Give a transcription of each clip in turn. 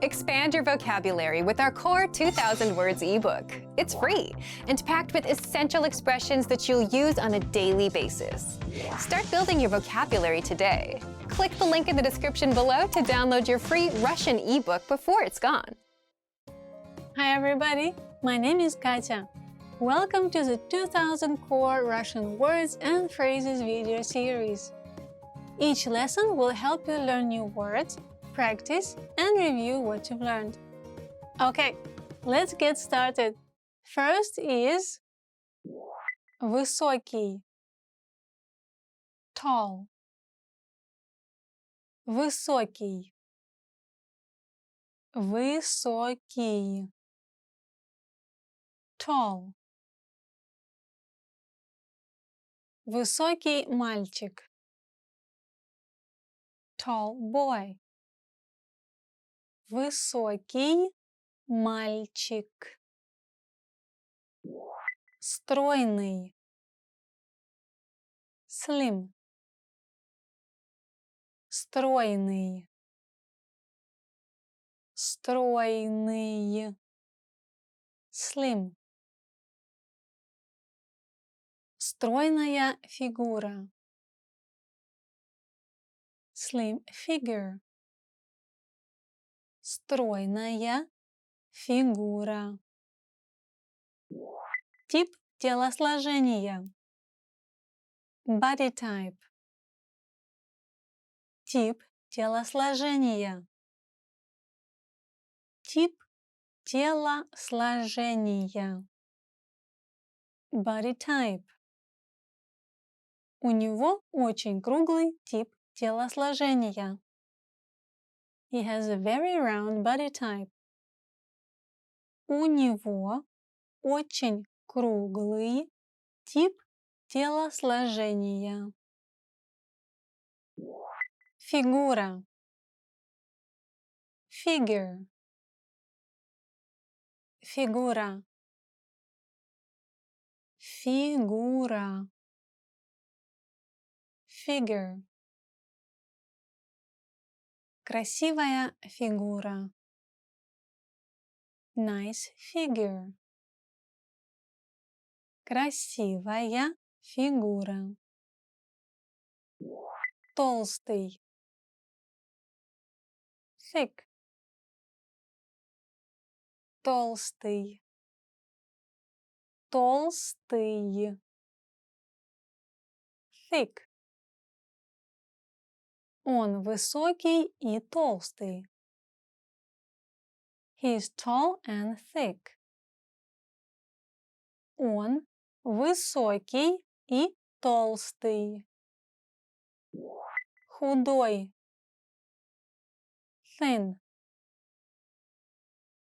Expand your vocabulary with our Core 2000 Words ebook. It's free and packed with essential expressions that you'll use on a daily basis. Start building your vocabulary today. Click the link in the description below to download your free Russian ebook before it's gone. Hi everybody, my name is Katya. Welcome to the 2000 Core Russian Words and Phrases video series. Each lesson will help you learn new words, practice, and review what you've learned. Okay, let's get started. First is высокий, tall. Высокий, высокий, tall. Высокий мальчик, tall boy. Высокий мальчик. Стройный, slim. Стройный, стройный, slim. Стройная фигура, slim figure. Стройная фигура. Тип телосложения, body type. Тип телосложения. Тип телосложения. Body type. У него очень круглый тип телосложения. He has a very round body type. У него очень круглый тип телосложения. Фигура, figure. Фигура, фигура, figure. Красивая фигура, nice figure. Красивая фигура. Толстый, thick. Толстый, толстый, thick. Он высокий и толстый. He is tall and thick. Он высокий и толстый. Худой, thin.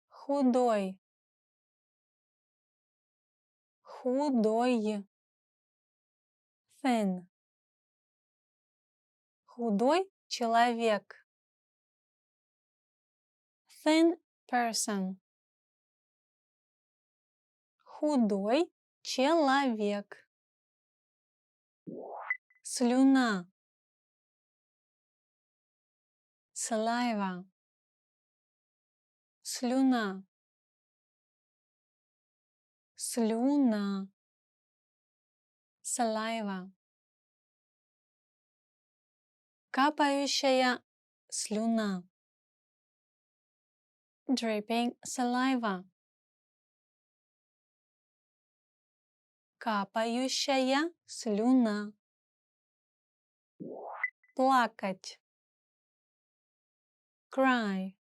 Худой, худой, thin. Худой человек, thin person. Худой человек. Слюна, saliva. Слюна, слюна, saliva. Капающая слюна, dripping saliva. Капающая слюна. Плакать, cry.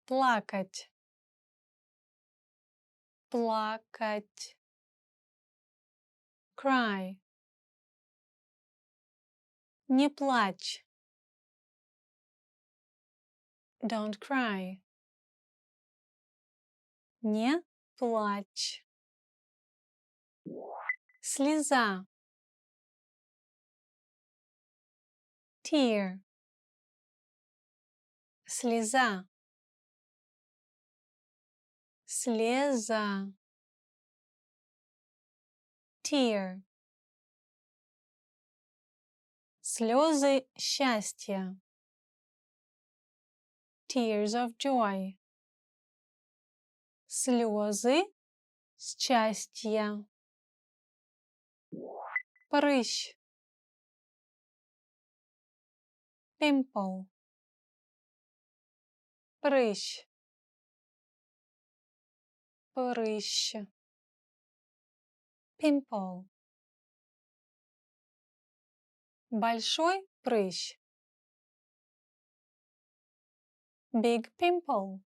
Плакать, плакать, cry. Не плачь, don't cry. Не плачь. Слеза, tear. Слеза, слеза, tear. Слезы счастья, tears of joy. Сльози щастя. Прыщ. Pimple. Прыщ. Прыщ. Pimple. Большой прыщ. Big pimple.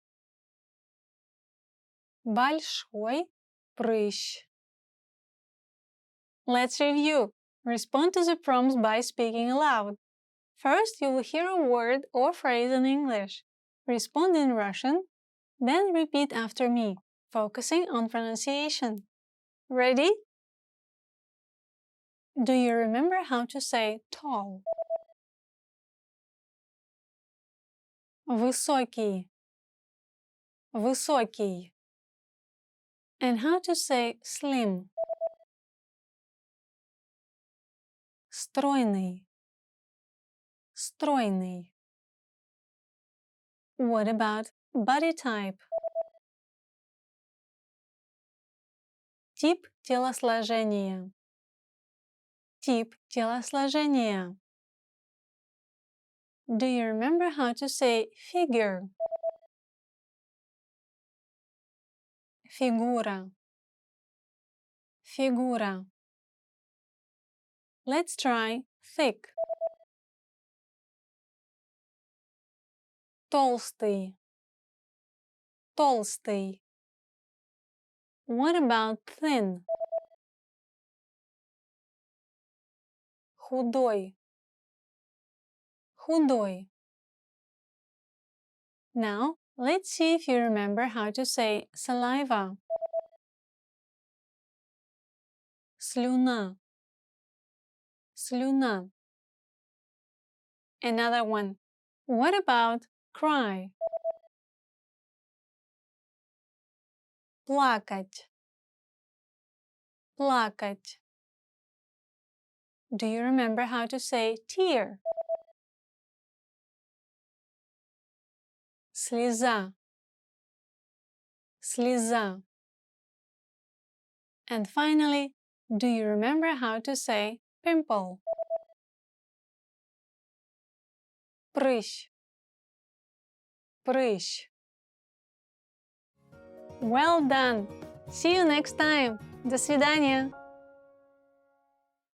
Большой прыщ. Let's review. Respond to the prompts by speaking aloud. First, you will hear a word or phrase in English. Respond in Russian, then repeat after me, focusing on pronunciation. Ready? Do you remember how to say tall? Высокий. Высокий. And how to say slim? Стройный. Стройный. What about body type? Тип телосложения. Тип телосложения. Do you remember how to say figure? Фигура. Фигура. Let's try thick. Толстый. Толстый. What about thin? Худой. Худой. Now, let's see if you remember how to say saliva. Слюна. Слюна. Another one. What about cry? Плакать. Плакать. Do you remember how to say tear? Слеза. Слеза. And finally, do you remember how to say pimple? Прыщ. Прыщ. Well done! See you next time! До свидания!